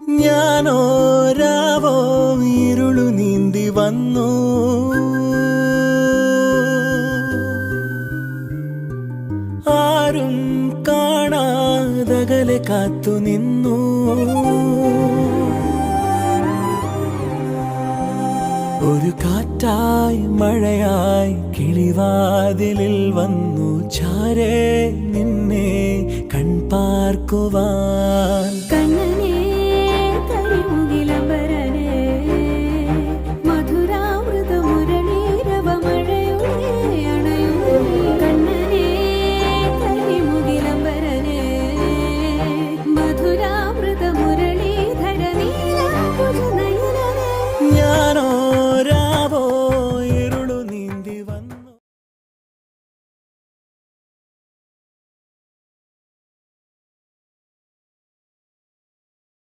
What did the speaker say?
ഞാനോ രാവോ ഇരുളു നീന്തി വന്നു, ആരും കാണാതകലെ കാത്തു നിന്നു. ഒരു കാറ്റായി മഴയായി കിളിവാതിലിൽ വന്നു ചാരേ നിന്നെ കൺപാർക്കുവാൻ. കണ്ണനേ കരിമുകിൽ